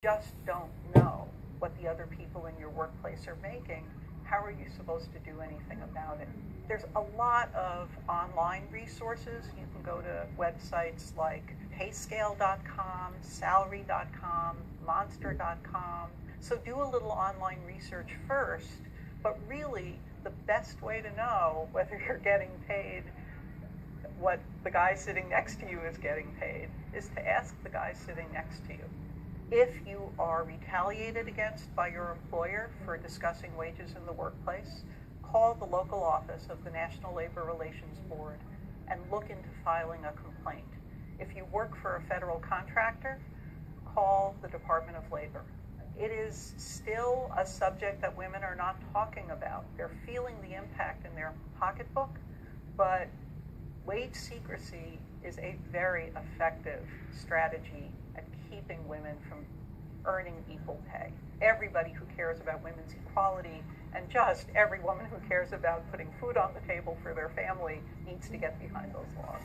just don't know what the other people in your workplace are making, how are you supposed to do anything about it? There's a lot of online resources. You can go to websites like payscale.com, salary.com, monster.com. So do a little online research first, but really the best way to know whether you're getting paid what the guy sitting next to you is getting paid is to ask the guy sitting next to you. If you are retaliated against by your employer for discussing wages in the workplace, call the local office of the National Labor Relations Board and look into filing a complaint. If you work for a federal contractor, call the Department of Labor. It is still a subject that women are not talking about. They're feeling the impact in their pocketbook, but wage secrecy is a very effective strategy at keeping women from earning equal pay. Everybody who cares about women's equality, and just every woman who cares about putting food on the table for their family, needs to get behind those laws.